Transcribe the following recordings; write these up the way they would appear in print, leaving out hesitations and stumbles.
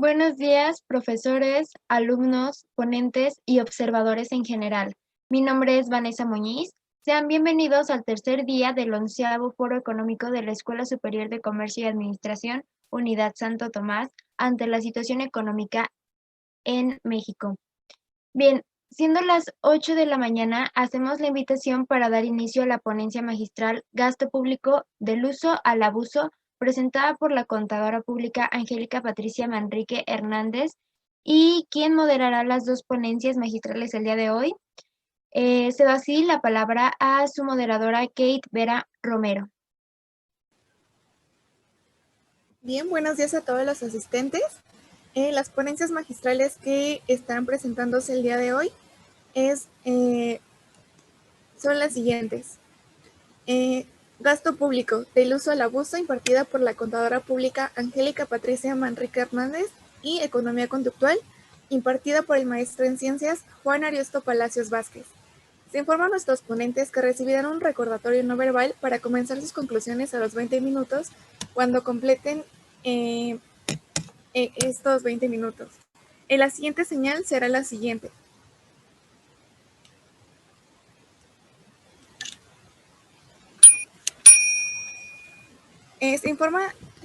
Buenos días, profesores, alumnos, ponentes y observadores en general. Mi nombre es Vanessa Muñiz. Sean bienvenidos al tercer día del 11º Foro Económico de la Escuela Superior de Comercio y Administración, Unidad Santo Tomás, ante la situación económica en México. Bien, siendo las 8 de la mañana, hacemos la invitación para dar inicio a la ponencia magistral Gasto Público del Uso al Abuso, presentada por la contadora pública Angélica Patricia Manrique Hernández, y quien moderará las dos ponencias magistrales el día de hoy. Cedo así la palabra a su moderadora Kate Vera Romero. Bien, buenos días a todos los asistentes. Las ponencias magistrales que están presentándose el día de hoy son las siguientes. Gasto público, del uso al abuso, impartida por la contadora pública Angélica Patricia Manrique Hernández, y Economía Conductual, impartida por el maestro en Ciencias Juan Ariosto Palacios Vázquez. Se informa a nuestros ponentes que recibirán un recordatorio no verbal para comenzar sus conclusiones a los 20 minutos cuando completen estos 20 minutos. La siguiente señal será la siguiente.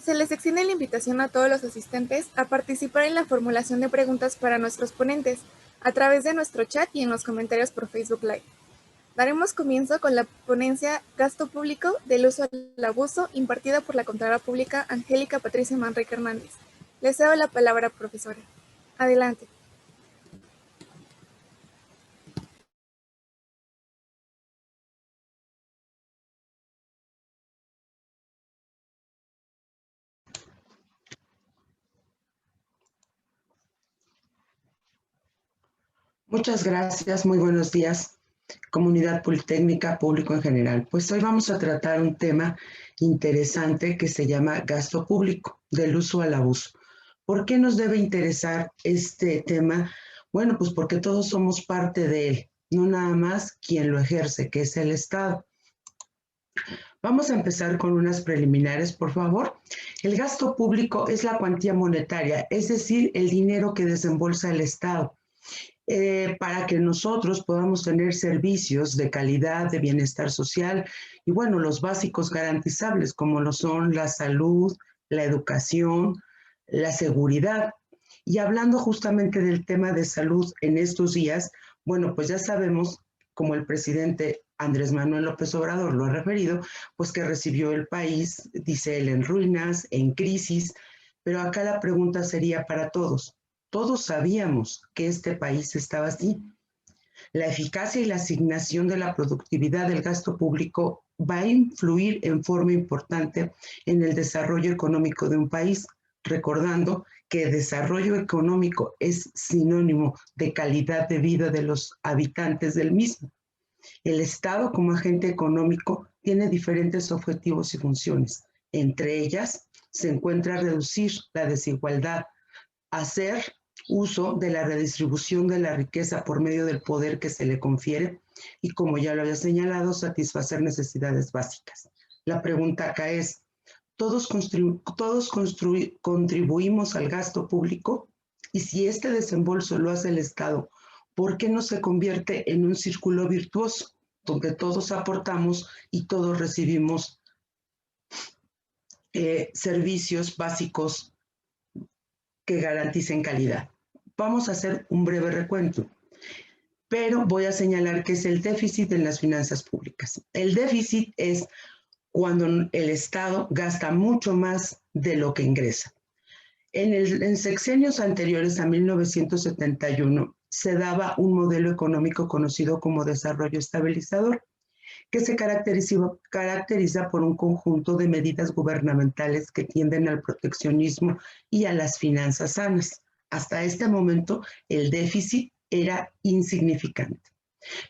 Se les extiende la invitación a todos los asistentes a participar en la formulación de preguntas para nuestros ponentes a través de nuestro chat y en los comentarios por Facebook Live. Daremos comienzo con la ponencia Gasto Público del Uso al Abuso, impartida por la contadora pública Angélica Patricia Manrique Hernández. Les cedo la palabra, profesora. Adelante. Muchas gracias, muy buenos días, comunidad politécnica, público en general. Pues hoy vamos a tratar un tema interesante que se llama gasto público, del uso al abuso. ¿Por qué nos debe interesar este tema? Bueno, pues porque todos somos parte de él, no nada más quien lo ejerce, que es el Estado. Vamos a empezar con unas preliminares, por favor. El gasto público es la cuantía monetaria, es decir, el dinero que desembolsa el Estado. Para que nosotros podamos tener servicios de calidad, de bienestar social y bueno, los básicos garantizables como lo son la salud, la educación, la seguridad. Y hablando justamente del tema de salud en estos días, bueno, pues ya sabemos, como el presidente Andrés Manuel López Obrador lo ha referido, pues que recibió el país, dice él, en ruinas, en crisis, pero acá la pregunta sería para todos. Todos sabíamos que este país estaba así. La eficacia y la asignación de la productividad del gasto público va a influir en forma importante en el desarrollo económico de un país, recordando que el desarrollo económico es sinónimo de calidad de vida de los habitantes del mismo. El Estado como agente económico tiene diferentes objetivos y funciones. Entre ellas se encuentra reducir la desigualdad, hacer uso de la redistribución de la riqueza por medio del poder que se le confiere y, como ya lo había señalado, satisfacer necesidades básicas. La pregunta acá es, ¿todos contribuimos al gasto público? Y si este desembolso lo hace el Estado, ¿por qué no se convierte en un círculo virtuoso donde todos aportamos y todos recibimos servicios básicos que garanticen calidad? Vamos a hacer un breve recuento, pero voy a señalar que es el déficit en las finanzas públicas. El déficit es cuando el Estado gasta mucho más de lo que ingresa. En sexenios anteriores a 1971 se daba un modelo económico conocido como desarrollo estabilizador, que se caracteriza por un conjunto de medidas gubernamentales que tienden al proteccionismo y a las finanzas sanas. Hasta este momento, el déficit era insignificante.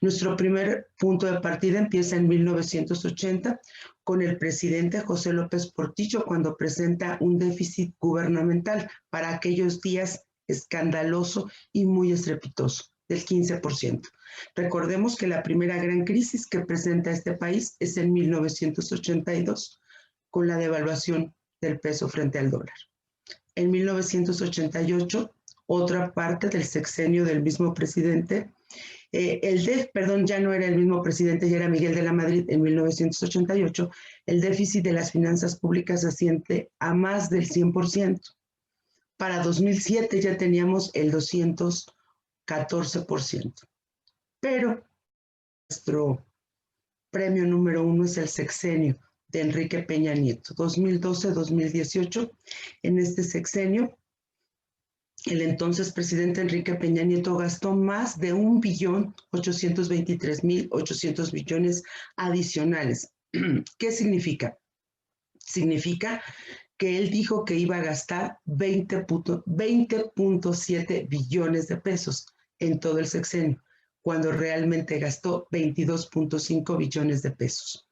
Nuestro primer punto de partida empieza en 1980 con el presidente José López Portillo cuando presenta un déficit gubernamental para aquellos días escandaloso y muy estrepitoso, del 15%. Recordemos que la primera gran crisis que presenta este país es en 1982 con la devaluación del peso frente al dólar. en 1988, otra parte del sexenio del mismo presidente. Ya no era el mismo presidente, ya era Miguel de la Madrid en 1988, el déficit de las finanzas públicas asciende a más del 100%. Para 2007 ya teníamos el 214%. Pero nuestro premio número 1 es el sexenio de Enrique Peña Nieto, 2012-2018. En este sexenio, el entonces presidente Enrique Peña Nieto gastó más de 1.823.800 billones adicionales. ¿Qué significa? Significa que él dijo que iba a gastar 20.7 billones de pesos en todo el sexenio, cuando realmente gastó 22.5 billones de pesos,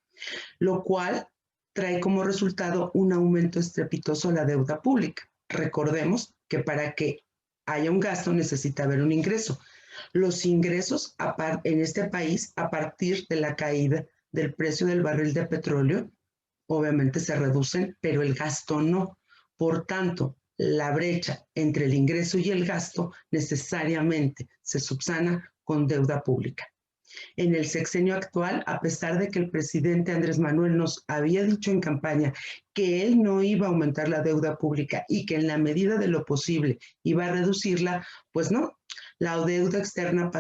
lo cual trae como resultado un aumento estrepitoso de la deuda pública. Recordemos que para que haya un gasto necesita haber un ingreso. Los ingresos en este país, a partir de la caída del precio del barril de petróleo, obviamente se reducen, pero el gasto no. Por tanto, la brecha entre el ingreso y el gasto necesariamente se subsana con deuda pública. En el sexenio actual, a pesar de que el presidente Andrés Manuel nos había dicho en campaña que él no iba a aumentar la deuda pública y que en la medida de lo posible iba a reducirla, pues no. La deuda externa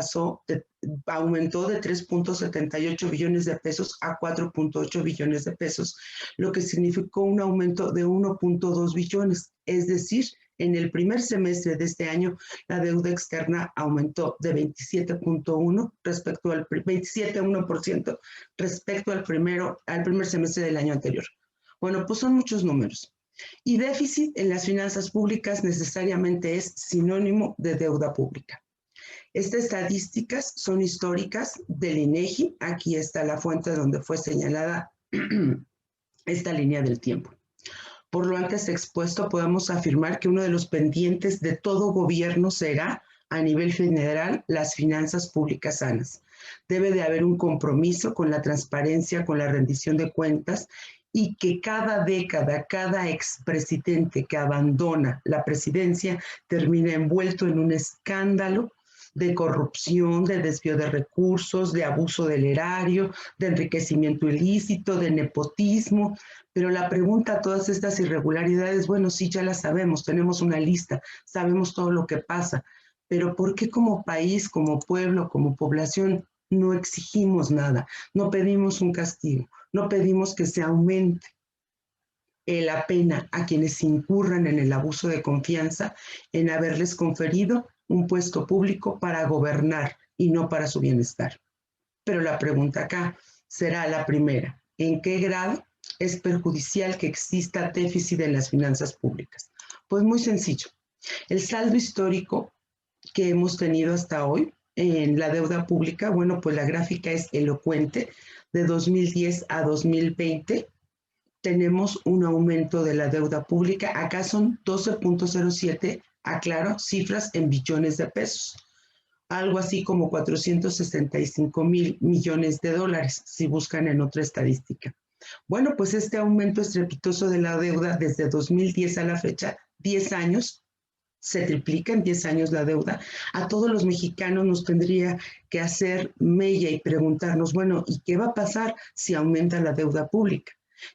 aumentó de 3.78 billones de pesos a 4.8 billones de pesos, lo que significó un aumento de 1.2 billones. Es decir, en el primer semestre de este año, la deuda externa aumentó de 27.1% respecto al 27.1% respecto al primer semestre del año anterior. Bueno, pues son muchos números. Y déficit en las finanzas públicas necesariamente es sinónimo de deuda pública. Estas estadísticas son históricas del INEGI. Aquí está la fuente donde fue señalada esta línea del tiempo. Por lo antes expuesto, podemos afirmar que uno de los pendientes de todo gobierno será, a nivel federal, las finanzas públicas sanas. Debe de haber un compromiso con la transparencia, con la rendición de cuentas, y que cada década, cada expresidente que abandona la presidencia termina envuelto en un escándalo de corrupción, de desvío de recursos, de abuso del erario, de enriquecimiento ilícito, de nepotismo. Pero la pregunta a todas estas irregularidades, bueno, sí, ya las sabemos, tenemos una lista, sabemos todo lo que pasa, pero ¿por qué como país, como pueblo, como población no exigimos nada? No pedimos un castigo, no pedimos que se aumente la pena a quienes incurran en el abuso de confianza, en haberles conferido un puesto público para gobernar y no para su bienestar. Pero la pregunta acá será la primera: ¿en qué grado es perjudicial que exista déficit en las finanzas públicas? Pues muy sencillo. El saldo histórico que hemos tenido hasta hoy en la deuda pública, bueno, pues la gráfica es elocuente. De 2010 a 2020 tenemos un aumento de la deuda pública. Acá son 12.07, aclaro, cifras en billones de pesos. Algo así como 465.000 millones de dólares, si buscan en otra estadística. Bueno, pues este aumento estrepitoso de la deuda desde 2010 a la fecha, 10 años, se triplica en 10 años la deuda. A todos los mexicanos nos tendría que hacer mella y preguntarnos, bueno, ¿y qué va a pasar si aumenta la deuda pública?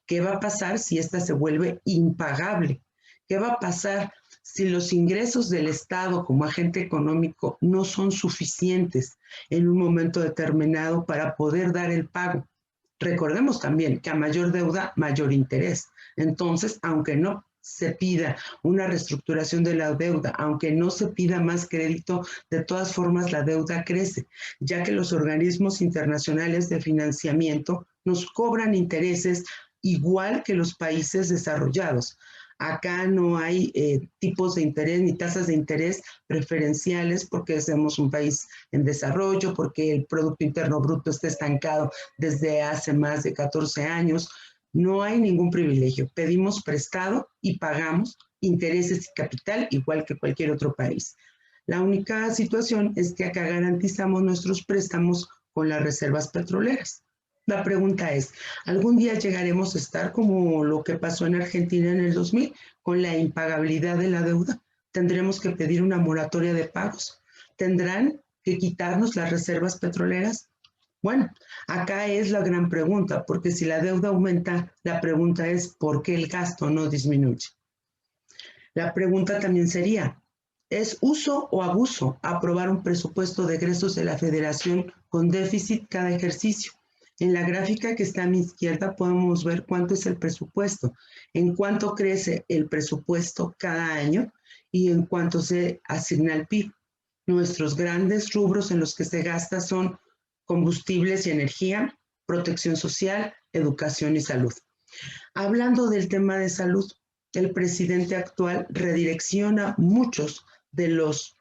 ¿Qué va a pasar si esta se vuelve impagable? ¿Qué va a pasar si los ingresos del Estado como agente económico no son suficientes en un momento determinado para poder dar el pago? Recordemos también que a mayor deuda, mayor interés. Entonces, aunque no se pida una reestructuración de la deuda, aunque no se pida más crédito, de todas formas la deuda crece, ya que los organismos internacionales de financiamiento nos cobran intereses igual que los países desarrollados. Acá no hay tipos de interés ni tasas de interés preferenciales porque somos un país en desarrollo, porque el Producto Interno Bruto está estancado desde hace más de 14 años. No hay ningún privilegio. Pedimos prestado y pagamos intereses y capital igual que cualquier otro país. La única situación es que acá garantizamos nuestros préstamos con las reservas petroleras. La pregunta es, ¿algún día llegaremos a estar como lo que pasó en Argentina en el 2000, con la impagabilidad de la deuda? ¿Tendremos que pedir una moratoria de pagos? ¿Tendrán que quitarnos las reservas petroleras? Bueno, acá es la gran pregunta, porque si la deuda aumenta, la pregunta es ¿por qué el gasto no disminuye? La pregunta también sería, ¿es uso o abuso aprobar un presupuesto de egresos de la Federación con déficit cada ejercicio? En la gráfica que está a mi izquierda podemos ver cuánto es el presupuesto, en cuánto crece el presupuesto cada año y en cuánto se asigna al PIB. Nuestros grandes rubros en los que se gasta son combustibles y energía, protección social, educación y salud. Hablando del tema de salud, el presidente actual redirecciona muchos de los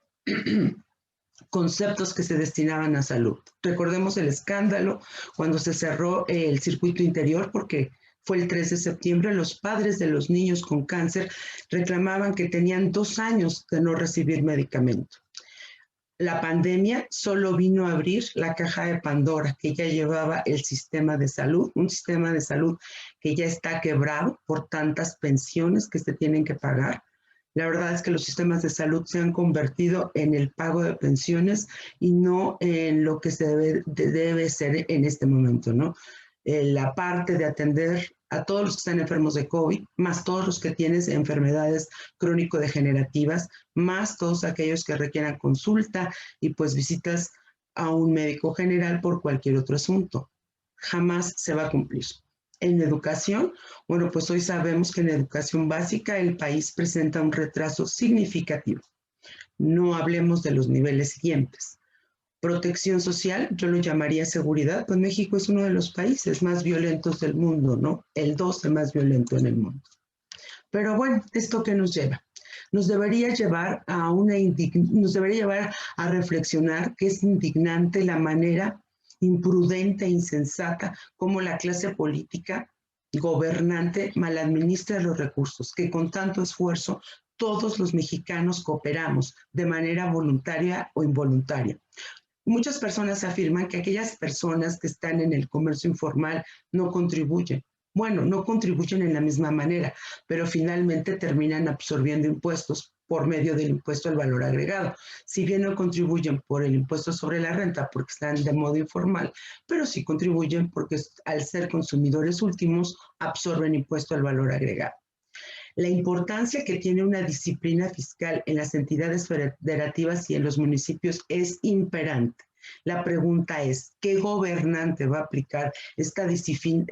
conceptos que se destinaban a salud. Recordemos el escándalo cuando se cerró el circuito interior porque fue el 3 de septiembre, los padres de los niños con cáncer reclamaban que tenían 2 años de no recibir medicamento. La pandemia solo vino a abrir la caja de Pandora que ya llevaba el sistema de salud, un sistema de salud que ya está quebrado por tantas pensiones que se tienen que pagar. La verdad es que los sistemas de salud se han convertido en el pago de pensiones y no en lo que se debe ser en este momento, ¿no? La parte de atender a todos los que están enfermos de COVID, más todos los que tienen enfermedades crónico-degenerativas, más todos aquellos que requieran consulta y pues visitas a un médico general por cualquier otro asunto. Jamás se va a cumplir. En educación, bueno, pues hoy sabemos que en educación básica el país presenta un retraso significativo. No hablemos de los niveles siguientes. Protección social, yo lo llamaría seguridad, pues México es uno de los países más violentos del mundo, ¿no? El 12 más violento en el mundo. Pero bueno, ¿esto qué nos lleva? Nos debería llevar a reflexionar que es indignante la manera imprudente e insensata como la clase política gobernante maladministra los recursos que con tanto esfuerzo todos los mexicanos cooperamos de manera voluntaria o involuntaria. Muchas personas afirman que aquellas personas que están en el comercio informal no contribuyen. Bueno, no contribuyen en la misma manera, pero finalmente terminan absorbiendo impuestos por medio del impuesto al valor agregado. Si bien no contribuyen por el impuesto sobre la renta porque están de modo informal, pero sí contribuyen porque al ser consumidores últimos absorben impuesto al valor agregado. La importancia que tiene una disciplina fiscal en las entidades federativas y en los municipios es imperante. La pregunta es, ¿qué gobernante va a aplicar esta disciplina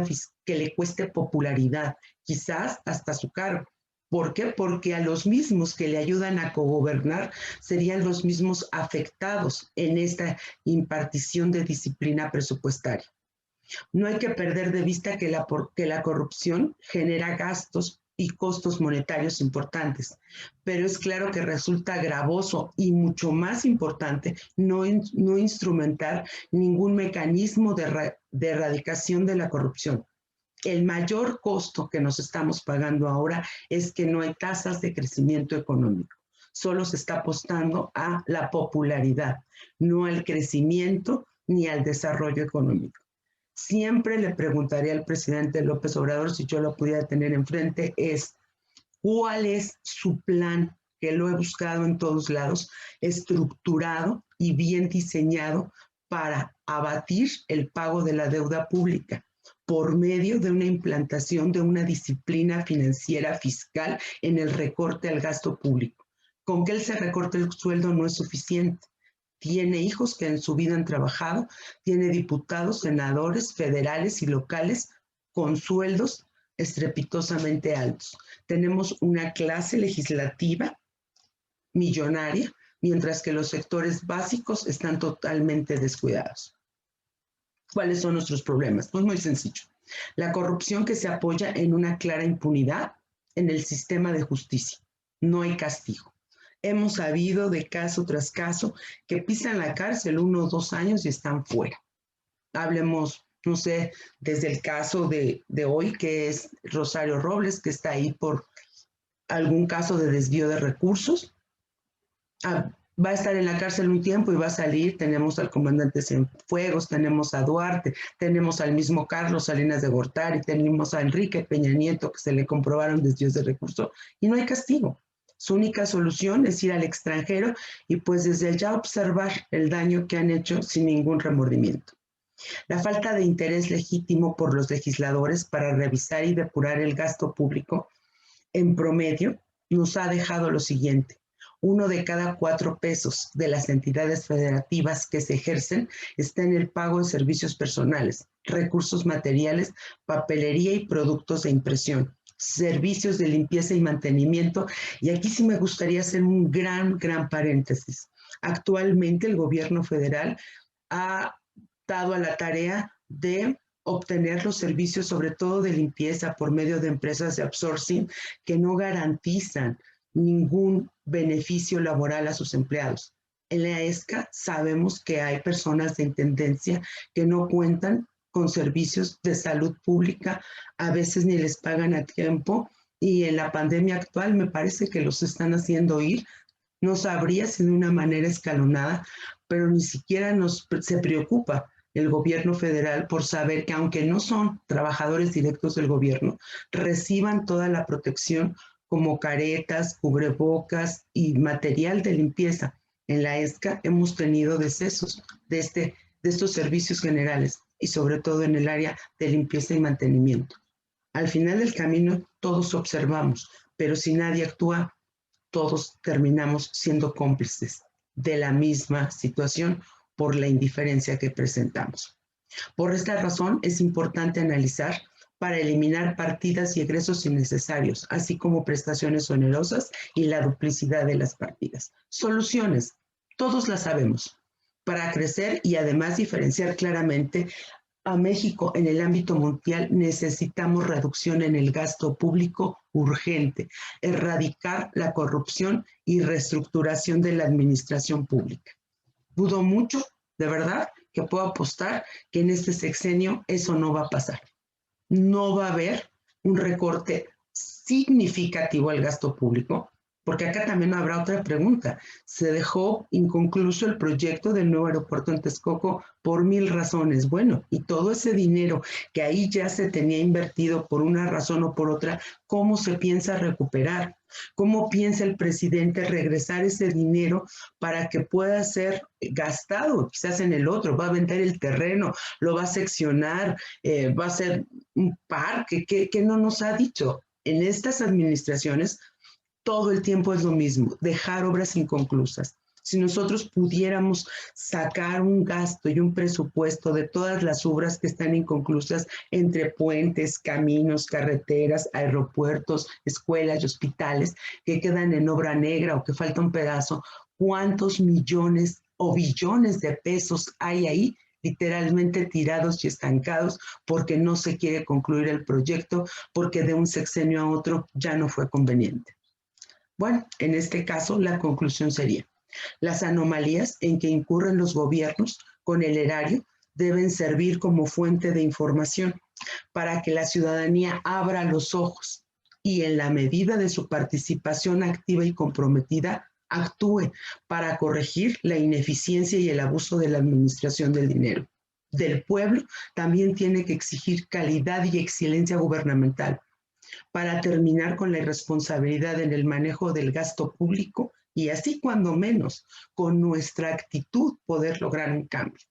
fiscal que le cueste popularidad, quizás hasta su cargo? ¿Por qué? Porque a los mismos que le ayudan a cogobernar serían los mismos afectados en esta impartición de disciplina presupuestaria. No hay que perder de vista que la corrupción genera gastos y costos monetarios importantes, pero es claro que resulta gravoso y mucho más importante no instrumentar ningún mecanismo de erradicación de la corrupción. El mayor costo que nos estamos pagando ahora es que no hay tasas de crecimiento económico. Solo se está apostando a la popularidad, no al crecimiento ni al desarrollo económico. Siempre le preguntaría al presidente López Obrador, si yo lo pudiera tener enfrente, ¿cuál es su plan? Que lo he buscado en todos lados, estructurado y bien diseñado para abatir el pago de la deuda pública por medio de una implantación de una disciplina financiera fiscal en el recorte al gasto público. Con que él se recorte el sueldo no es suficiente. Tiene hijos que en su vida han trabajado, tiene diputados, senadores federales y locales con sueldos estrepitosamente altos. Tenemos una clase legislativa millonaria, mientras que los sectores básicos están totalmente descuidados. ¿Cuáles son nuestros problemas? Pues muy sencillo. La corrupción que se apoya en una clara impunidad en el sistema de justicia. No hay castigo. Hemos sabido de caso tras caso que pisan la cárcel 1 o 2 años y están fuera. Hablemos, no sé, desde el caso de hoy, que es Rosario Robles, que está ahí por algún caso de desvío de recursos. Va a estar en la cárcel un tiempo y va a salir. Tenemos al comandante Cienfuegos, tenemos a Duarte, tenemos al mismo Carlos Salinas de Gortari, tenemos a Enrique Peña Nieto, que se le comprobaron desvíos de recursos, y no hay castigo. Su única solución es ir al extranjero y pues desde allá observar el daño que han hecho sin ningún remordimiento. La falta de interés legítimo por los legisladores para revisar y depurar el gasto público, en promedio, nos ha dejado lo siguiente: 1 de cada 4 pesos de las entidades federativas que se ejercen está en el pago de servicios personales, recursos materiales, papelería y productos de impresión, servicios de limpieza y mantenimiento. Y aquí sí me gustaría hacer un gran paréntesis. Actualmente el gobierno federal ha dado a la tarea de obtener los servicios, sobre todo de limpieza, por medio de empresas de outsourcing que no garantizan ningún beneficio laboral a sus empleados. En la ESCA sabemos que hay personas de intendencia que no cuentan con servicios de salud pública, a veces ni les pagan a tiempo, y en la pandemia actual me parece que los están haciendo ir. No sabría si de una manera escalonada, pero ni siquiera se preocupa el gobierno federal por saber que, aunque no son trabajadores directos del gobierno, reciban toda la protección como caretas, cubrebocas y material de limpieza. En la ESCA hemos tenido decesos de estos servicios generales y sobre todo en el área de limpieza y mantenimiento. Al final del camino todos observamos, pero si nadie actúa, todos terminamos siendo cómplices de la misma situación por la indiferencia que presentamos. Por esta razón es importante analizar para eliminar partidas y egresos innecesarios, así como prestaciones onerosas y la duplicidad de las partidas. Soluciones, todos las sabemos, para crecer y además diferenciar claramente a México en el ámbito mundial. Necesitamos reducción en el gasto público urgente, erradicar la corrupción y reestructuración de la administración pública. Dudo mucho, de verdad, que puedo apostar que en este sexenio eso no va a pasar. No va a haber un recorte significativo al gasto público, porque acá también habrá otra pregunta. Se dejó inconcluso el proyecto del nuevo aeropuerto en Texcoco por 1000 razones. Bueno, y todo ese dinero que ahí ya se tenía invertido por una razón o por otra, ¿cómo se piensa recuperar? ¿Cómo piensa el presidente regresar ese dinero para que pueda ser gastado quizás en el otro? ¿Va a vender el terreno? ¿Lo va a seccionar? ¿Va a ser un parque? ¿Qué no nos ha dicho? En estas administraciones todo el tiempo es lo mismo, dejar obras inconclusas. Si nosotros pudiéramos sacar un gasto y un presupuesto de todas las obras que están inconclusas entre puentes, caminos, carreteras, aeropuertos, escuelas y hospitales que quedan en obra negra o que falta un pedazo, ¿cuántos millones o billones de pesos hay ahí literalmente tirados y estancados porque no se quiere concluir el proyecto, porque de un sexenio a otro ya no fue conveniente? Bueno, en este caso la conclusión sería: las anomalías en que incurren los gobiernos con el erario deben servir como fuente de información para que la ciudadanía abra los ojos y, en la medida de su participación activa y comprometida, actúe para corregir la ineficiencia y el abuso de la administración del dinero. Del pueblo también tiene que exigir calidad y excelencia gubernamental para terminar con la irresponsabilidad en el manejo del gasto público y así, cuando menos, con nuestra actitud poder lograr un cambio.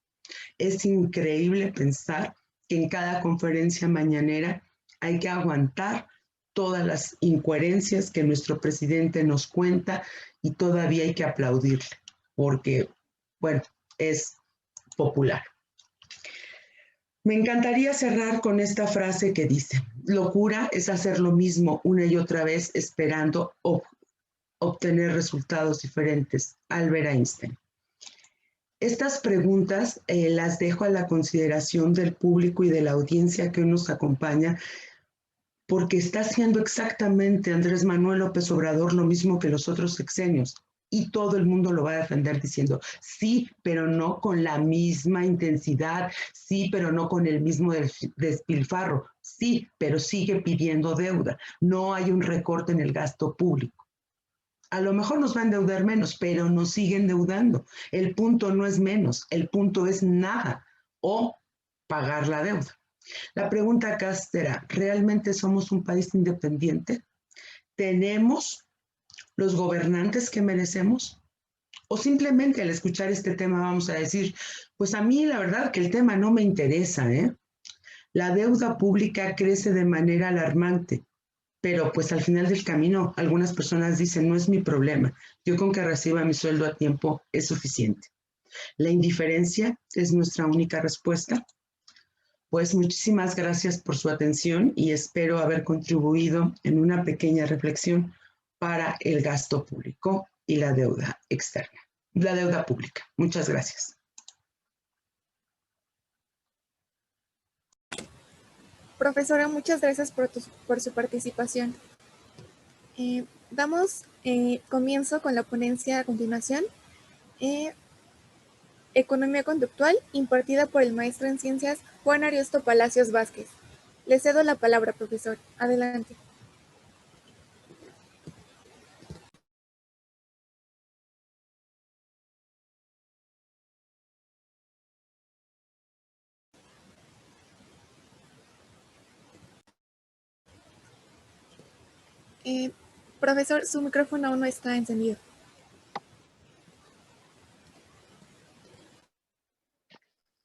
Es increíble pensar que en cada conferencia mañanera hay que aguantar todas las incoherencias que nuestro presidente nos cuenta y todavía hay que aplaudirle porque, bueno, es popular. Me encantaría cerrar con esta frase que dice: locura es hacer lo mismo una y otra vez esperando obtener resultados diferentes. Albert Einstein. Estas preguntas las dejo a la consideración del público y de la audiencia que hoy nos acompaña, porque está haciendo exactamente Andrés Manuel López Obrador lo mismo que los otros sexenios. Y todo el mundo lo va a defender diciendo: sí, pero no con la misma intensidad, sí, pero no con el mismo despilfarro, sí, pero sigue pidiendo deuda. No hay un recorte en el gasto público. A lo mejor nos va a endeudar menos, pero nos sigue endeudando. El punto no es menos, el punto es nada o pagar la deuda. La pregunta acá será, ¿realmente somos un país independiente? ¿Tenemos los gobernantes que merecemos? O simplemente al escuchar este tema vamos a decir, pues a mí la verdad que el tema no me interesa, ¿eh? La deuda pública crece de manera alarmante, pero pues al final del camino algunas personas dicen, no es mi problema, yo con que reciba mi sueldo a tiempo es suficiente. ¿La indiferencia es nuestra única respuesta? Pues muchísimas gracias por su atención y espero haber contribuido en una pequeña reflexión para el gasto público y la deuda externa, la deuda pública. Muchas gracias. Profesora, muchas gracias por su participación. Damos comienzo con la ponencia a continuación. Economía conductual, impartida por el maestro en ciencias Juan Ariosto Palacios Vázquez. Le cedo la palabra, profesor. Adelante. Profesor, su micrófono aún no está encendido.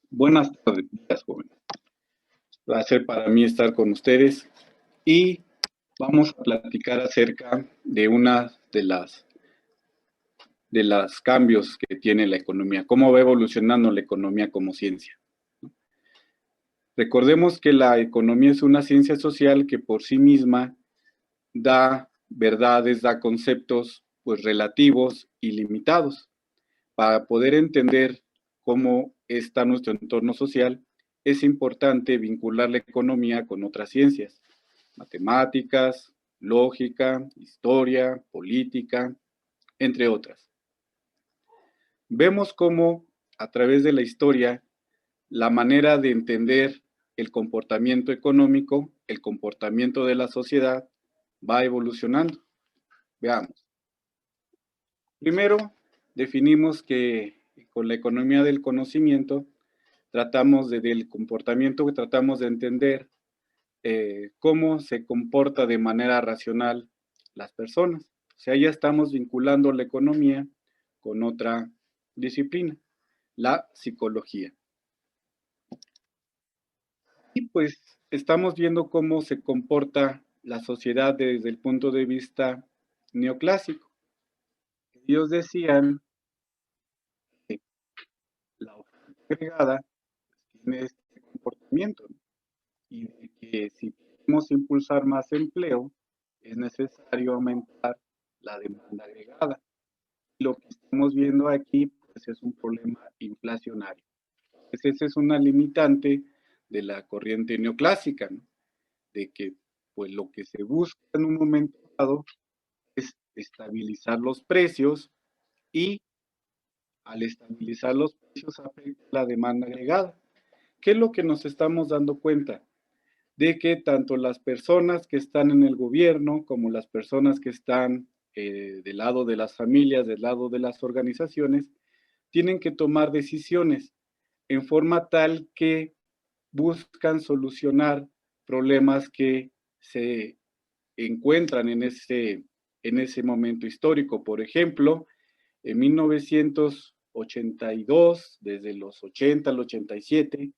Buenas tardes, jóvenes. Placer para mí estar con ustedes y vamos a platicar acerca de una de las cambios que tiene la economía, cómo va evolucionando la economía como ciencia. Recordemos que la economía es una ciencia social que por sí misma da verdades, da conceptos pues relativos y limitados. Para poder entender cómo está nuestro entorno social, es importante vincular la economía con otras ciencias, matemáticas, lógica, historia, política, entre otras. Vemos cómo a través de la historia, la manera de entender el comportamiento económico, el comportamiento de la sociedad, va evolucionando. Veamos. Primero, definimos que con la economía del conocimiento, del comportamiento, que tratamos de entender cómo se comporta de manera racional las personas. O sea, ya estamos vinculando la economía con otra disciplina, la psicología. Y pues estamos viendo cómo se comporta la sociedad desde el punto de vista neoclásico. Ellos decían que la oferta agregada tiene este comportamiento, ¿no? Y de que si queremos impulsar más empleo, es necesario aumentar la demanda agregada. Lo que estamos viendo aquí pues, es un problema inflacionario. Pues esa es una limitante de la corriente neoclásica, ¿no? De que pues lo que se busca en un momento dado es estabilizar los precios y al estabilizar los precios afecta la demanda agregada. ¿Qué es lo que nos estamos dando cuenta? De que tanto las personas que están en el gobierno como las personas que están del lado de las familias, del lado de las organizaciones, tienen que tomar decisiones en forma tal que buscan solucionar problemas que se encuentran en ese momento histórico. Por ejemplo, en 1982, desde los 80 al 87, el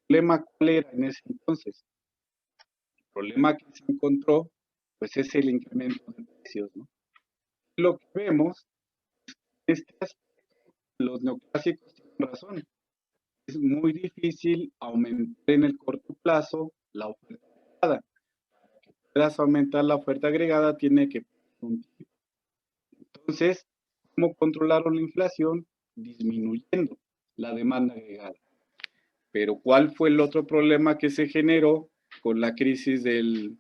problema cuál era en ese entonces. El problema que se encontró, pues es el incremento de precios, ¿no? Lo que vemos, en este aspecto, los neoclásicos tienen razón. Es muy difícil aumentar en el corto plazo la oferta agregada. Para que puedas aumentar la oferta agregada, tiene que un tipo. Entonces, ¿cómo controlaron la inflación? Disminuyendo la demanda agregada. Pero ¿cuál fue el otro problema que se generó con la crisis del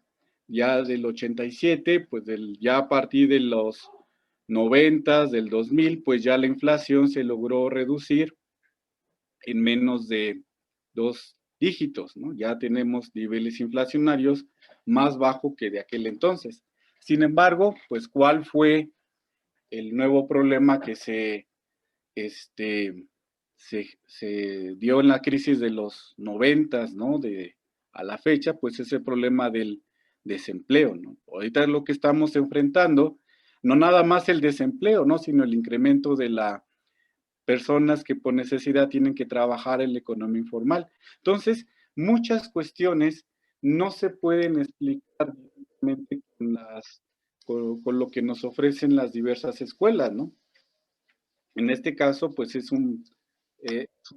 87? Pues ya a partir de los 90, del 2000, pues ya la inflación se logró reducir en menos de 2 dígitos, ¿no? Ya tenemos niveles inflacionarios más bajos que de aquel entonces. Sin embargo, pues ¿cuál fue el nuevo problema que se dio en la crisis de los 90, ¿no? A la fecha, pues ese problema del desempleo, ¿no? Ahorita es lo que estamos enfrentando, no nada más el desempleo, ¿no? Sino el incremento de las personas que por necesidad tienen que trabajar en la economía informal. Entonces, muchas cuestiones no se pueden explicar directamente con lo que nos ofrecen las diversas escuelas, ¿no? En este caso, pues es un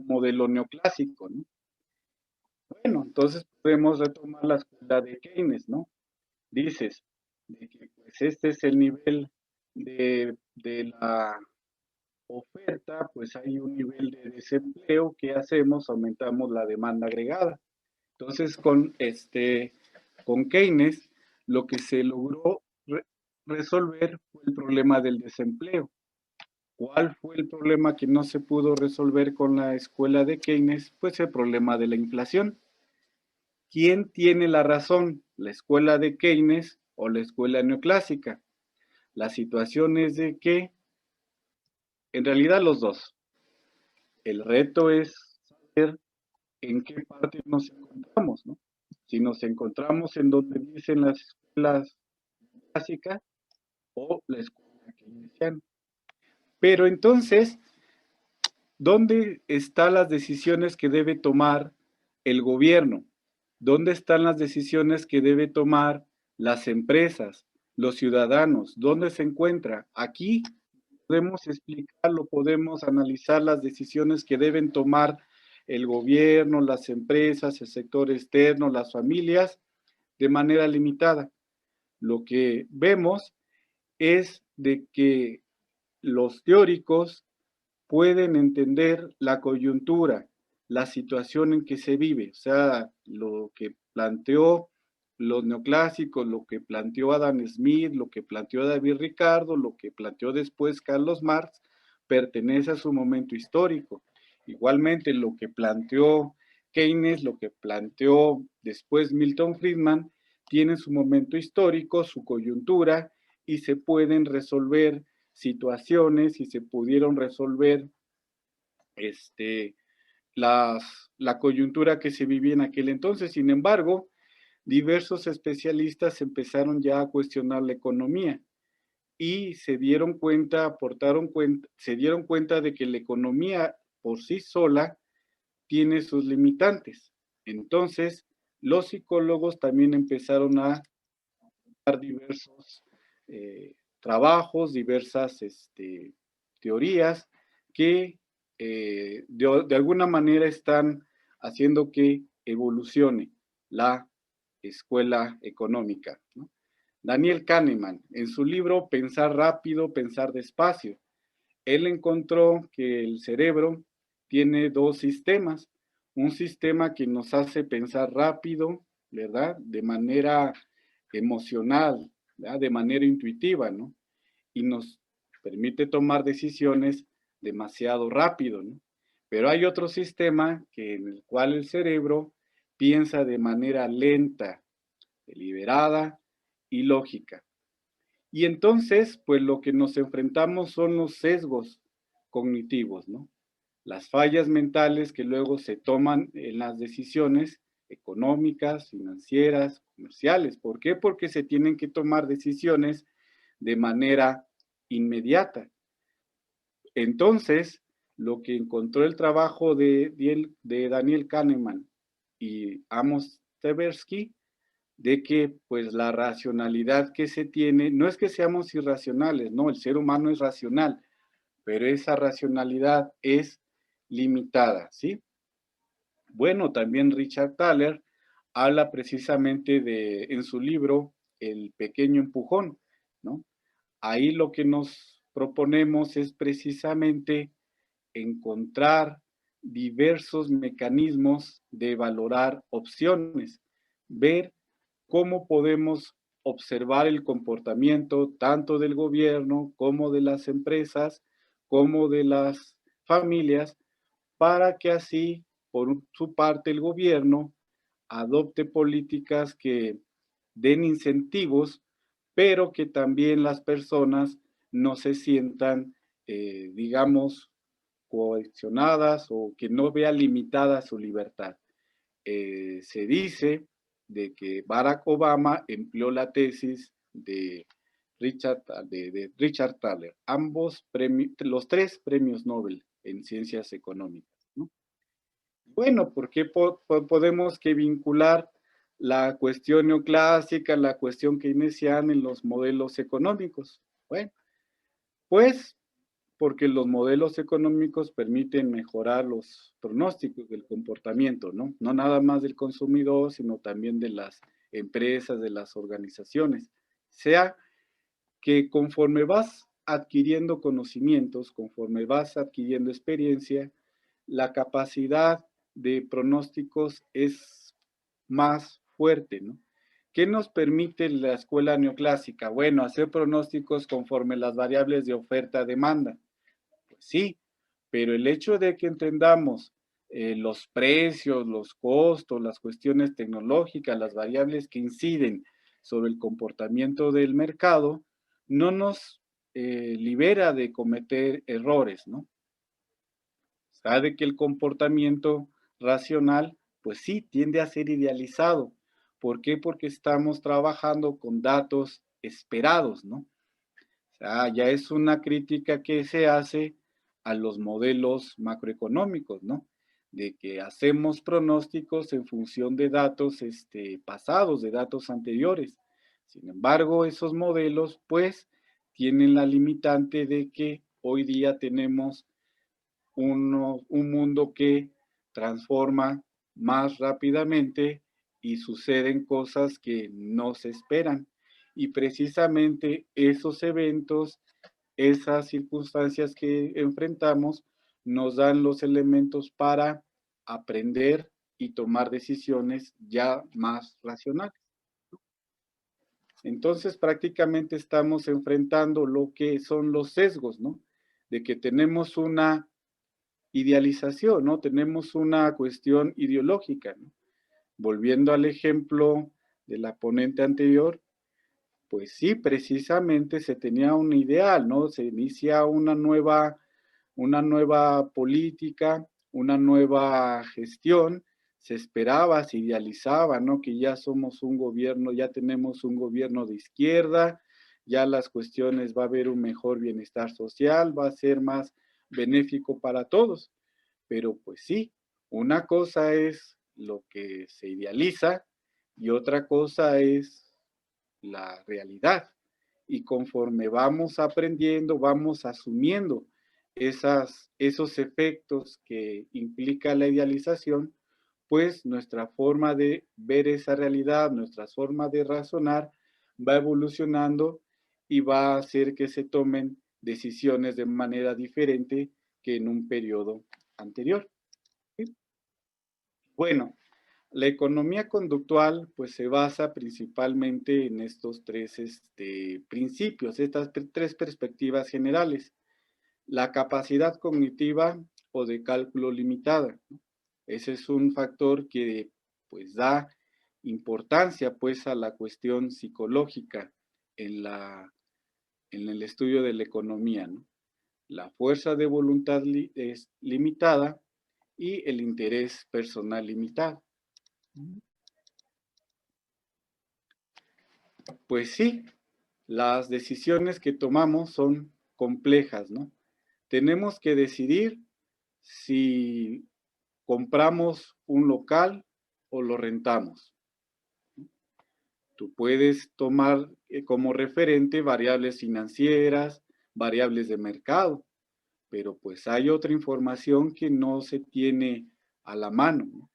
modelo neoclásico, ¿no? Bueno, entonces podemos retomar la escuela de Keynes, ¿no? Dices de que pues este es el nivel de la oferta, pues hay un nivel de desempleo. ¿Qué hacemos? Aumentamos la demanda agregada. Entonces, con Keynes, lo que se logró resolver fue el problema del desempleo. ¿Cuál fue el problema que no se pudo resolver con la escuela de Keynes? Pues el problema de la inflación. ¿Quién tiene la razón? ¿La escuela de Keynes o la escuela neoclásica? La situación es de que, en realidad, los dos. El reto es saber en qué parte nos encontramos, ¿no? Si nos encontramos en donde dicen las escuelas clásicas o la escuela keynesiana. Pero entonces, ¿dónde están las decisiones que debe tomar el gobierno? ¿Dónde están las decisiones que debe tomar las empresas, los ciudadanos? ¿Dónde se encuentra? Aquí podemos explicarlo, podemos analizar las decisiones que deben tomar el gobierno, las empresas, el sector externo, las familias, de manera limitada. Lo que vemos es de que los teóricos pueden entender la coyuntura, la situación en que se vive, o sea, lo que planteó los neoclásicos, lo que planteó Adam Smith, lo que planteó David Ricardo, lo que planteó después Carlos Marx, pertenece a su momento histórico. Igualmente, lo que planteó Keynes, lo que planteó después Milton Friedman, tiene su momento histórico, su coyuntura, y se pueden resolver situaciones y se pudieron resolver la coyuntura que se vivía en aquel entonces. Sin embargo, diversos especialistas empezaron ya a cuestionar la economía y se dieron cuenta de que la economía por sí sola tiene sus limitantes. Entonces, los psicólogos también empezaron a dar diversos trabajos, diversas teorías que de alguna manera están haciendo que evolucione la escuela económica, ¿no? Daniel Kahneman, en su libro Pensar rápido, pensar despacio, él encontró que el cerebro tiene dos sistemas. Un sistema que nos hace pensar rápido, ¿verdad? De manera emocional, ¿verdad? De manera intuitiva, ¿no? Y nos permite tomar decisiones demasiado rápido, ¿no? Pero hay otro sistema en el cual el cerebro piensa de manera lenta, deliberada y lógica. Y entonces, pues lo que nos enfrentamos son los sesgos cognitivos, ¿no? Las fallas mentales que luego se toman en las decisiones económicas, financieras, comerciales. ¿Por qué? Porque se tienen que tomar decisiones de manera inmediata. Entonces, lo que encontró el trabajo de Daniel Kahneman y Amos Tversky, de que pues la racionalidad que se tiene, no es que seamos irracionales, no, el ser humano es racional, pero esa racionalidad es limitada, ¿sí? Bueno, también Richard Thaler habla precisamente en su libro El pequeño empujón, ¿no? Ahí lo que nos proponemos es precisamente encontrar diversos mecanismos de valorar opciones, ver cómo podemos observar el comportamiento tanto del gobierno como de las empresas, como de las familias, para que así, por su parte, el gobierno adopte políticas que den incentivos, pero que también las personas no se sientan, digamos, coaccionadas o que no vea limitada su libertad. Se dice de que Barack Obama empleó la tesis de Richard Thaler, los 3 premios Nobel en ciencias económicas, ¿no? Bueno, ¿por qué podemos que vincular la cuestión neoclásica, la cuestión keynesiana en los modelos económicos? Bueno, pues porque los modelos económicos permiten mejorar los pronósticos del comportamiento, ¿no? No nada más del consumidor, sino también de las empresas, de las organizaciones. Sea que conforme vas adquiriendo conocimientos, conforme vas adquiriendo experiencia, la capacidad de pronósticos es más fuerte, ¿no? ¿Qué nos permite la escuela neoclásica? Bueno, hacer pronósticos conforme las variables de oferta-demanda. Pues sí, pero el hecho de que entendamos los precios, los costos, las cuestiones tecnológicas, las variables que inciden sobre el comportamiento del mercado, no nos libera de cometer errores, ¿no? Sabe que el comportamiento racional, pues sí, tiende a ser idealizado. ¿Por qué? Porque estamos trabajando con datos esperados, ¿no? O sea, ya es una crítica que se hace a los modelos macroeconómicos, ¿no? De que hacemos pronósticos en función de datos pasados, de datos anteriores. Sin embargo, esos modelos, pues, tienen la limitante de que hoy día tenemos un mundo que transforma más rápidamente y suceden cosas que no se esperan. Y precisamente esos eventos, esas circunstancias que enfrentamos, nos dan los elementos para aprender y tomar decisiones ya más racionales. Entonces, prácticamente estamos enfrentando lo que son los sesgos, ¿no? De que tenemos una idealización, ¿no? Tenemos una cuestión ideológica, ¿no? Volviendo al ejemplo de la ponente anterior, pues sí, precisamente se tenía un ideal, ¿no? Se inicia una nueva política, una nueva gestión, se esperaba, se idealizaba, ¿no? Que ya somos un gobierno, ya tenemos un gobierno de izquierda, ya las cuestiones, va a haber un mejor bienestar social, va a ser más benéfico para todos. Pero pues sí, una cosa es lo que se idealiza y otra cosa es la realidad. Y conforme vamos aprendiendo, vamos asumiendo esos efectos que implica la idealización, pues nuestra forma de ver esa realidad, nuestra forma de razonar va evolucionando y va a hacer que se tomen decisiones de manera diferente que en un periodo anterior. ¿Sí? Bueno, la economía conductual pues se basa principalmente en estos 3 principios, estas 3 perspectivas generales. La capacidad cognitiva o de cálculo limitada, ¿no? Ese es un factor que pues da importancia pues a la cuestión psicológica en, en el estudio de la economía, ¿no? La fuerza de voluntad es limitada y el interés personal limitado. Pues sí, las decisiones que tomamos son complejas, ¿no? Tenemos que decidir si compramos un local o lo rentamos. Tú puedes tomar como referente variables financieras, variables de mercado, pero pues hay otra información que no se tiene a la mano, ¿no?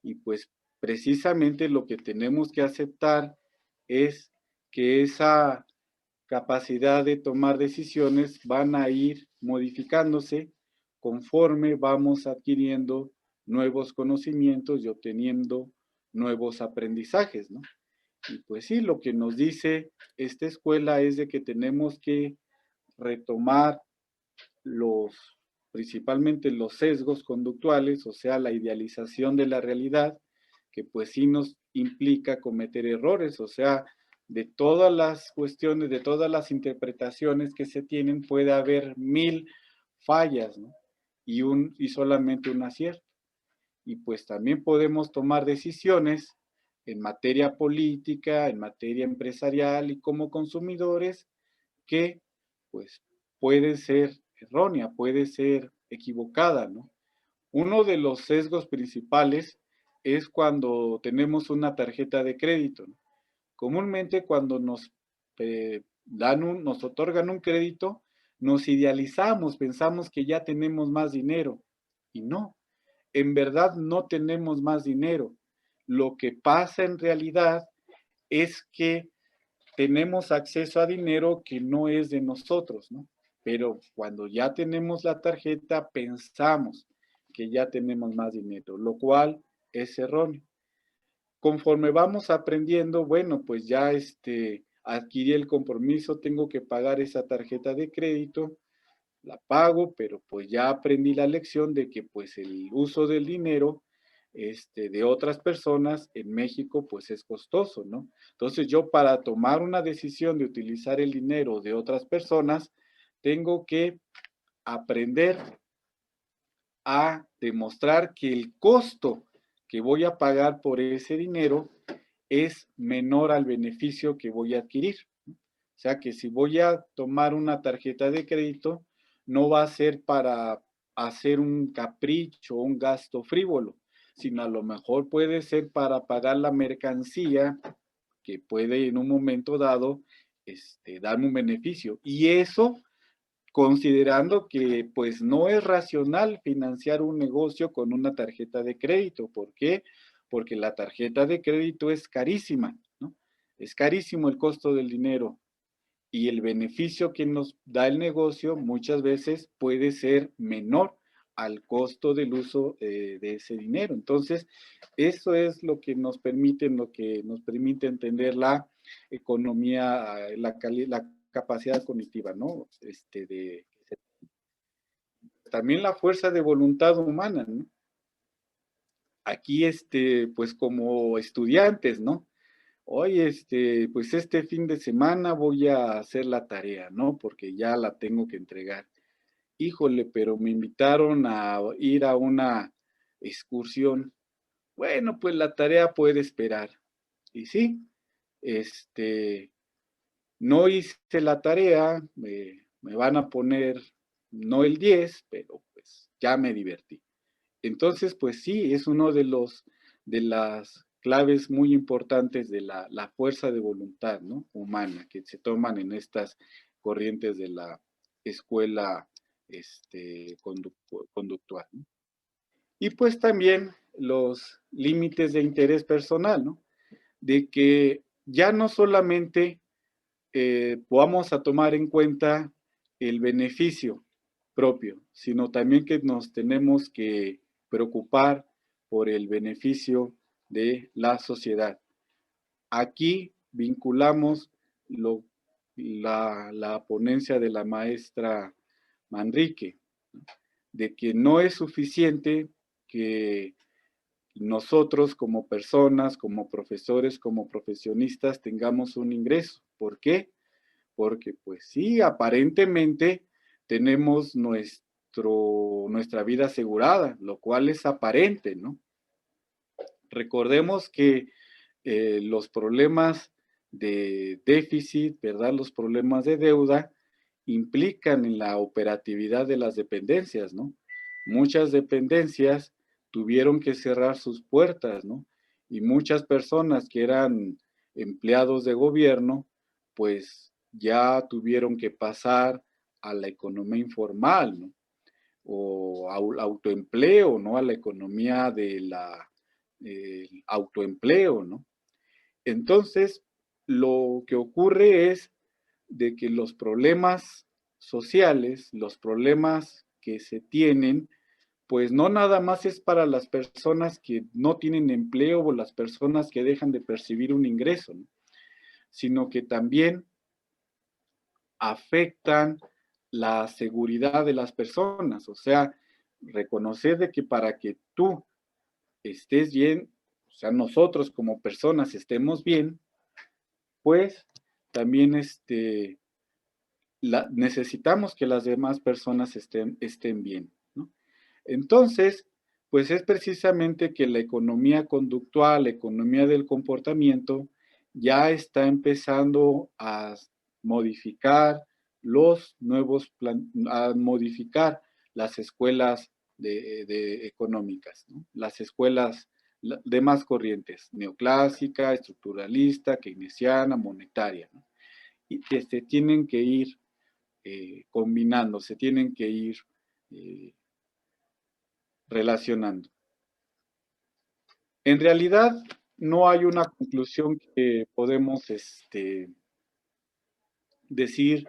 Y pues precisamente lo que tenemos que aceptar es que esa capacidad de tomar decisiones van a ir modificándose conforme vamos adquiriendo nuevos conocimientos y obteniendo nuevos aprendizajes, ¿no? Y pues sí, lo que nos dice esta escuela es de que tenemos que retomar principalmente los sesgos conductuales, o sea, la idealización de la realidad, que pues sí nos implica cometer errores, o sea, de todas las cuestiones, de todas las interpretaciones que se tienen, puede haber 1000 fallas, ¿no? Y solamente un acierto. Y pues también podemos tomar decisiones en materia política, en materia empresarial y como consumidores que pues puede ser errónea, puede ser equivocada, ¿no? Uno de los sesgos principales es cuando tenemos una tarjeta de crédito, ¿no? Comúnmente cuando nos otorgan un crédito, nos idealizamos, pensamos que ya tenemos más dinero y no, en verdad no tenemos más dinero. Lo que pasa en realidad es que tenemos acceso a dinero que no es de nosotros, ¿no? Pero cuando ya tenemos la tarjeta, pensamos que ya tenemos más dinero, lo cual es erróneo. Conforme vamos aprendiendo, bueno, pues ya adquirí el compromiso, tengo que pagar esa tarjeta de crédito, la pago, pero pues ya aprendí la lección de que pues el uso del dinero de otras personas en México pues es costoso, ¿no? Entonces yo para tomar una decisión de utilizar el dinero de otras personas, tengo que aprender a demostrar que el costo que voy a pagar por ese dinero es menor al beneficio que voy a adquirir. O sea que si voy a tomar una tarjeta de crédito, no va a ser para hacer un capricho o un gasto frívolo, sino a lo mejor puede ser para pagar la mercancía que puede en un momento dado darme un beneficio. Y eso considerando que pues no es racional financiar un negocio con una tarjeta de crédito. ¿Por qué? Porque la tarjeta de crédito es carísima, ¿no? Es carísimo el costo del dinero y el beneficio que nos da el negocio muchas veces puede ser menor al costo del uso de ese dinero. Entonces, eso es lo que nos permite entender la economía, la capacidad cognitiva, ¿no? También la fuerza de voluntad humana, ¿no? Aquí, pues como estudiantes, ¿no? Hoy, pues este fin de semana voy a hacer la tarea, ¿no? Porque ya la tengo que entregar. Híjole, pero me invitaron a ir a una excursión. Bueno, pues la tarea puede esperar. Y sí, no hice la tarea, me van a poner no el 10, pero pues ya me divertí. Entonces, pues sí, es uno de las claves muy importantes de la fuerza de voluntad, ¿no? Humana que se toman en estas corrientes de la escuela conductual, ¿no? Y pues también los límites de interés personal, ¿no? De que ya no solamente vamos a tomar en cuenta el beneficio propio, sino también que nos tenemos que preocupar por el beneficio de la sociedad. Aquí vinculamos la ponencia de la maestra Manrique, de que no es suficiente que nosotros como personas, como profesores, como profesionistas tengamos un ingreso. ¿Por qué? Porque pues sí, aparentemente tenemos nuestra vida asegurada, lo cual es aparente, ¿no? Recordemos que los problemas de déficit, ¿verdad? Los problemas de deuda implican en la operatividad de las dependencias, ¿no? Muchas dependencias tuvieron que cerrar sus puertas, ¿no? Y muchas personas que eran empleados de gobierno, pues ya tuvieron que pasar a la economía informal, ¿no? O autoempleo, ¿no? A la economía del autoempleo, ¿no? Entonces, lo que ocurre es de que los problemas sociales, los problemas que se tienen, pues no nada más es para las personas que no tienen empleo o las personas que dejan de percibir un ingreso, ¿no? Sino que también afectan la seguridad de las personas, o sea, reconocer de que para que tú estés bien, o sea, nosotros como personas estemos bien, pues también necesitamos que las demás personas estén bien, ¿no? Entonces, pues es precisamente que la economía conductual, la economía del comportamiento, ya está empezando a modificar a modificar las escuelas económicas, ¿no? Las escuelas de más corrientes, neoclásica, estructuralista, keynesiana, monetaria, ¿no? Y que se tienen que ir combinando, se tienen que ir relacionando. En realidad, no hay una conclusión que podemos decir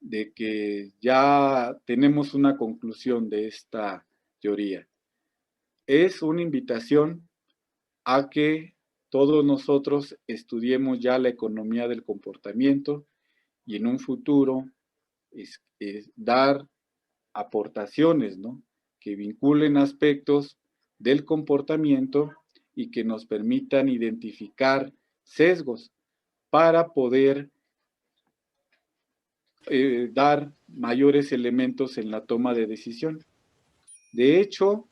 de que ya tenemos una conclusión de esta teoría. Es una invitación a que todos nosotros estudiemos ya la economía del comportamiento y en un futuro dar aportaciones, ¿no?, que vinculen aspectos del comportamiento y que nos permitan identificar sesgos para poder dar mayores elementos en la toma de decisión. De hecho,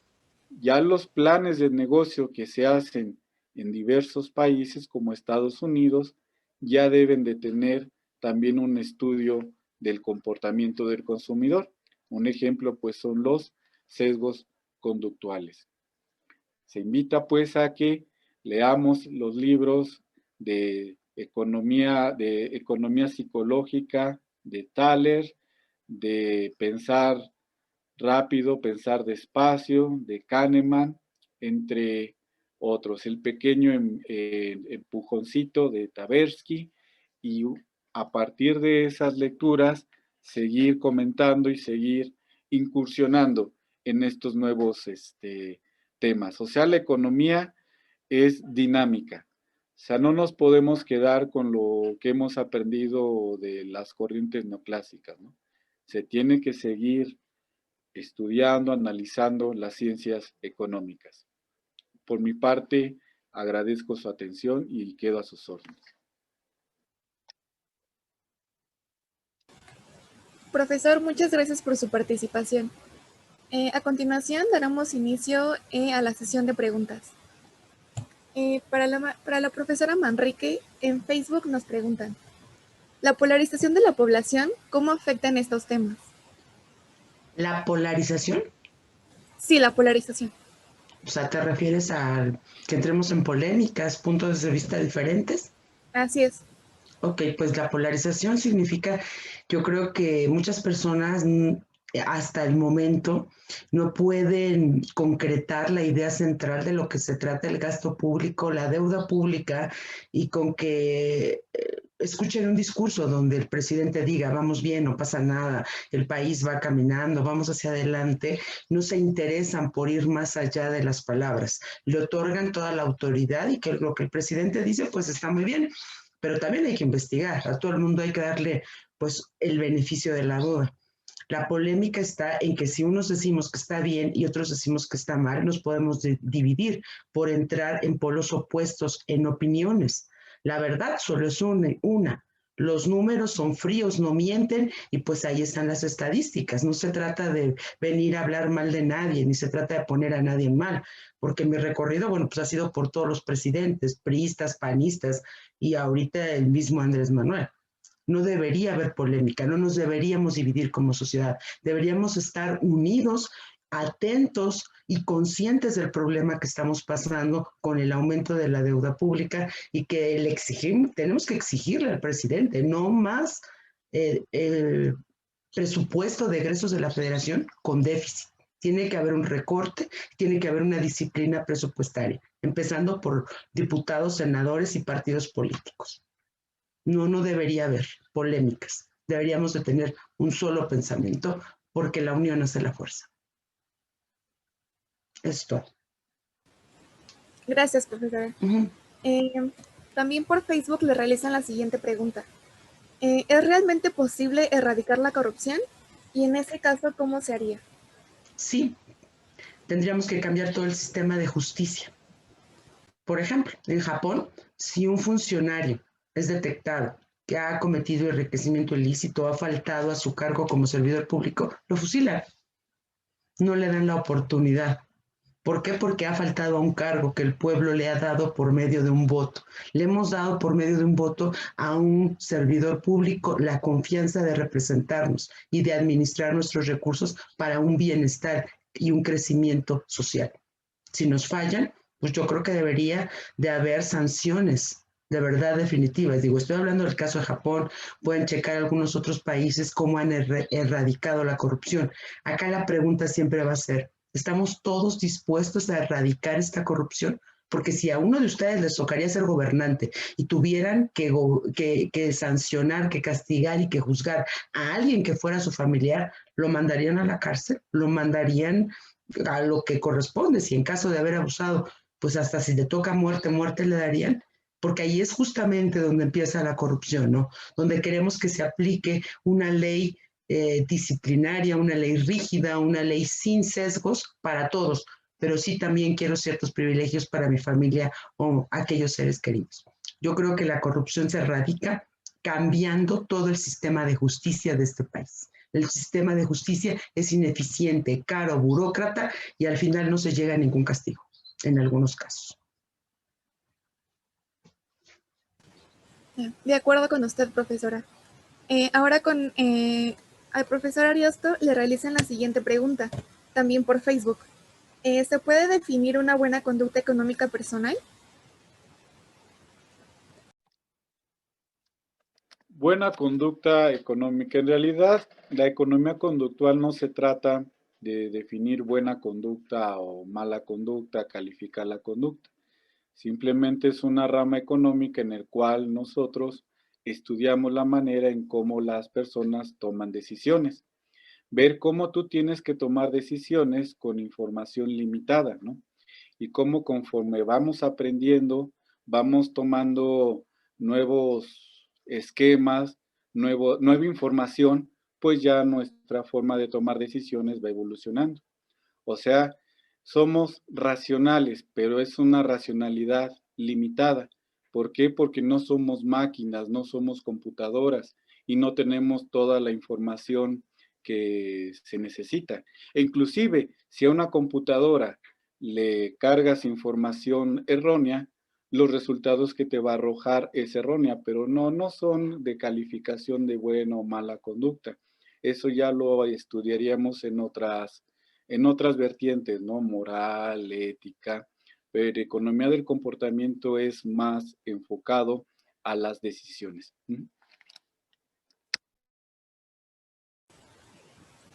ya los planes de negocio que se hacen en diversos países como Estados Unidos ya deben de tener también un estudio del comportamiento del consumidor. Un ejemplo, pues, son los sesgos conductuales. Se invita, pues, a que leamos los libros de economía psicológica de Thaler, de Pensar rápido, pensar despacio, de Kahneman, entre otros. El pequeño empujoncito de Tversky, y a partir de esas lecturas seguir comentando y seguir incursionando en estos nuevos temas. O sea, la economía es dinámica. O sea, no nos podemos quedar con lo que hemos aprendido de las corrientes neoclásicas, ¿no? Se tiene que seguir estudiando, analizando las ciencias económicas. Por mi parte, agradezco su atención y quedo a sus órdenes. Profesor, muchas gracias por su participación. A continuación, daremos inicio a la sesión de preguntas. Para la profesora Manrique, en Facebook nos preguntan: ¿la polarización de la población cómo afecta en estos temas? ¿La polarización? Sí, la polarización. O sea, ¿te refieres a que entremos en polémicas, puntos de vista diferentes? Así es. Ok, pues la polarización significa, yo creo que muchas personas hasta el momento no pueden concretar la idea central de lo que se trata el gasto público, la deuda pública, y con que escuchen un discurso donde el presidente diga, vamos bien, no pasa nada, el país va caminando, vamos hacia adelante, no se interesan por ir más allá de las palabras, le otorgan toda la autoridad y que lo que el presidente dice pues está muy bien, pero también hay que investigar, a todo el mundo hay que darle pues el beneficio de la duda. La polémica está en que si unos decimos que está bien y otros decimos que está mal, nos podemos dividir por entrar en polos opuestos en opiniones. La verdad solo es una. Los números son fríos, no mienten, y pues ahí están las estadísticas. No se trata de venir a hablar mal de nadie, ni se trata de poner a nadie mal, porque mi recorrido, bueno, pues ha sido por todos los presidentes, priistas, panistas, y ahorita el mismo Andrés Manuel. No debería haber polémica, no nos deberíamos dividir como sociedad, deberíamos estar unidos, atentos y conscientes del problema que estamos pasando con el aumento de la deuda pública y que tenemos que exigirle al presidente no más el presupuesto de egresos de la federación con déficit. Tiene que haber un recorte, tiene que haber una disciplina presupuestaria, empezando por diputados, senadores y partidos políticos. No debería haber polémicas. Deberíamos de tener un solo pensamiento porque la unión hace la fuerza. Esto. Gracias, profesora. También por Facebook le realizan la siguiente pregunta. ¿Es realmente posible erradicar la corrupción? Y en ese caso, ¿cómo se haría? Sí, tendríamos que cambiar todo el sistema de justicia. Por ejemplo, en Japón, si un funcionario es detectado que ha cometido enriquecimiento ilícito, ha faltado a su cargo como servidor público, lo fusilan. No le dan la oportunidad. ¿Por qué? Porque ha faltado a un cargo que el pueblo le ha dado por medio de un voto. Le hemos dado por medio de un voto a un servidor público la confianza de representarnos y de administrar nuestros recursos para un bienestar y un crecimiento social. Si nos fallan, pues yo creo que debería de haber sanciones de verdad definitivas. Digo, estoy hablando del caso de Japón, pueden checar algunos otros países cómo han erradicado la corrupción. Acá la pregunta siempre va a ser, ¿estamos todos dispuestos a erradicar esta corrupción? Porque si a uno de ustedes les tocaría ser gobernante y tuvieran que sancionar, que castigar y que juzgar a alguien que fuera su familiar, ¿lo mandarían a la cárcel? ¿Lo mandarían a lo que corresponde? Si en caso de haber abusado, pues hasta si le toca muerte, muerte le darían. Porque ahí es justamente donde empieza la corrupción, ¿no? Donde queremos que se aplique una ley disciplinaria, una ley rígida, una ley sin sesgos para todos, pero sí también quiero ciertos privilegios para mi familia o aquellos seres queridos. Yo creo que la corrupción se erradica cambiando todo el sistema de justicia de este país. El sistema de justicia es ineficiente, caro, burócrata y al final no se llega a ningún castigo, en algunos casos. De acuerdo con usted, profesora. Ahora al profesor Ariosto le realizan la siguiente pregunta, también por Facebook. ¿Se puede definir una buena conducta económica personal? Buena conducta económica. En realidad, la economía conductual no se trata de definir buena conducta o mala conducta, calificar la conducta. Simplemente es una rama económica en la cual nosotros estudiamos la manera en cómo las personas toman decisiones. Ver cómo tú tienes que tomar decisiones con información limitada, ¿no? Y cómo conforme vamos aprendiendo, vamos tomando nuevos esquemas, nueva información, pues ya nuestra forma de tomar decisiones va evolucionando. O sea, somos racionales, pero es una racionalidad limitada. ¿Por qué? Porque no somos máquinas, no somos computadoras y no tenemos toda la información que se necesita. E inclusive, si a una computadora le cargas información errónea, los resultados que te va a arrojar es errónea, pero no son de calificación de buena o mala conducta. Eso ya lo estudiaríamos en otras vertientes, ¿no? Moral, ética, pero economía del comportamiento es más enfocado a las decisiones.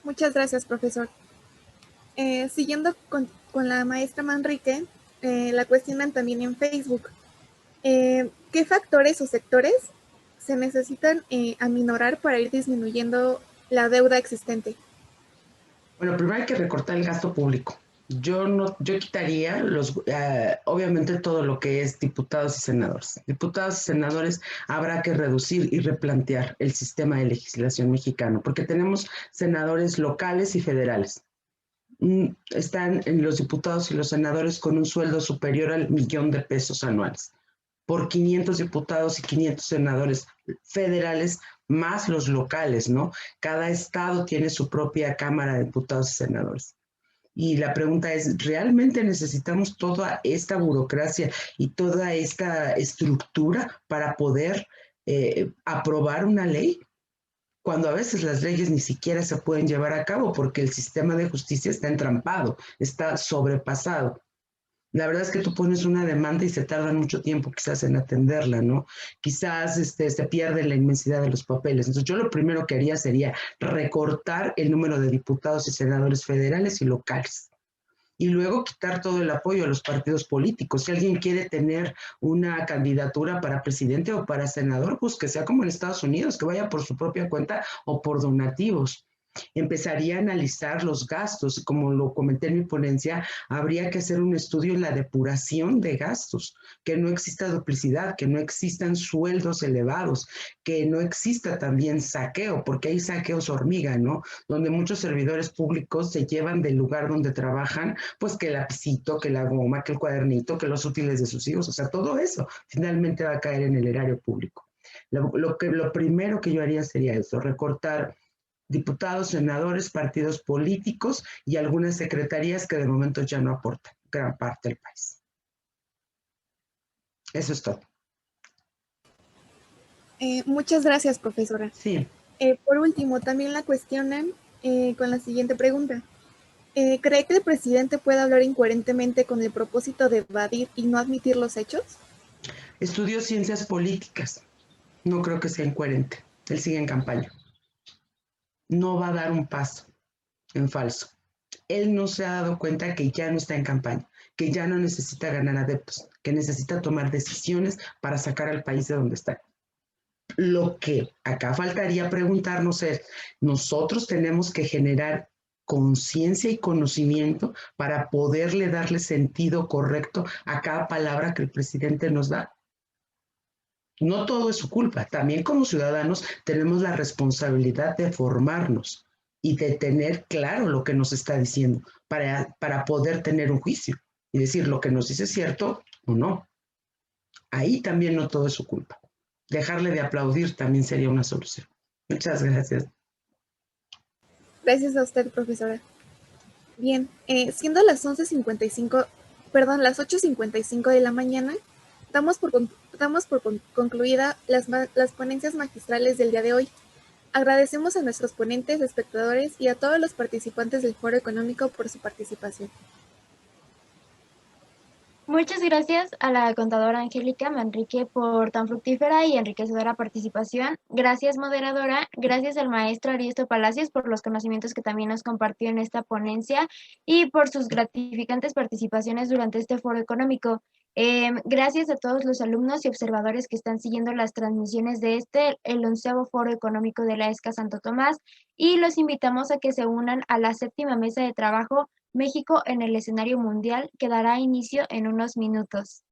Muchas gracias, profesor. Siguiendo con la maestra Manrique, la cuestionan también en Facebook. ¿Qué factores o sectores se necesitan aminorar para ir disminuyendo la deuda existente? Bueno, primero hay que recortar el gasto público. Yo quitaría obviamente todo lo que es diputados y senadores. Diputados y senadores habrá que reducir y replantear el sistema de legislación mexicano, porque tenemos senadores locales y federales. Están en los diputados y los senadores con un sueldo superior al 1,000,000 de pesos anuales. Por 500 diputados y 500 senadores federales, más los locales, ¿no? Cada estado tiene su propia Cámara de Diputados y Senadores. Y la pregunta es, ¿realmente necesitamos toda esta burocracia y toda esta estructura para poder aprobar una ley? Cuando a veces las leyes ni siquiera se pueden llevar a cabo porque el sistema de justicia está entrampado, está sobrepasado. La verdad es que tú pones una demanda y se tarda mucho tiempo quizás en atenderla, ¿no? Quizás se pierde la inmensidad de los papeles. Entonces yo lo primero que haría sería recortar el número de diputados y senadores federales y locales. Y luego quitar todo el apoyo a los partidos políticos. Si alguien quiere tener una candidatura para presidente o para senador, pues que sea como en Estados Unidos, que vaya por su propia cuenta o por donativos. Empezaría a analizar los gastos, como lo comenté en mi ponencia, habría que hacer un estudio en la depuración de gastos, que no exista duplicidad, que no existan sueldos elevados, que no exista también saqueo, porque hay saqueos hormiga, ¿no? Donde muchos servidores públicos se llevan del lugar donde trabajan, pues que el lapicito, que la goma, que el cuadernito, que los útiles de sus hijos, o sea, todo eso finalmente va a caer en el erario público. Lo primero que yo haría sería eso, recortar diputados, senadores, partidos políticos y algunas secretarías que de momento ya no aportan gran parte del país. Eso es todo. Muchas gracias, profesora. Sí. Por último, también la cuestionan con la siguiente pregunta. ¿Cree que el presidente puede hablar incoherentemente con el propósito de evadir y no admitir los hechos? Estudió ciencias políticas. No creo que sea incoherente. Él sigue en campaña. No va a dar un paso en falso. Él no se ha dado cuenta que ya no está en campaña, que ya no necesita ganar adeptos, que necesita tomar decisiones para sacar al país de donde está. Lo que acá faltaría preguntarnos es, nosotros tenemos que generar conciencia y conocimiento para poderle darle sentido correcto a cada palabra que el presidente nos da. No todo es su culpa. También como ciudadanos tenemos la responsabilidad de formarnos y de tener claro lo que nos está diciendo para poder tener un juicio y decir lo que nos dice es cierto o no. Ahí también no todo es su culpa. Dejarle de aplaudir también sería una solución. Muchas gracias. Gracias a usted, profesora. Bien, siendo las 11:55, perdón, las 8:55 de la mañana, damos por concluida las ponencias magistrales del día de hoy. Agradecemos a nuestros ponentes, espectadores y a todos los participantes del Foro Económico por su participación. Muchas gracias a la contadora Angélica Manrique por tan fructífera y enriquecedora participación. Gracias, moderadora. Gracias al maestro Ariesto Palacios por los conocimientos que también nos compartió en esta ponencia y por sus gratificantes participaciones durante este foro económico. Gracias a todos los alumnos y observadores que están siguiendo las transmisiones de el 11º Foro Económico de la ESCA Santo Tomás, y los invitamos a que se unan a la 7ª mesa de trabajo México en el escenario mundial, que dará inicio en unos minutos.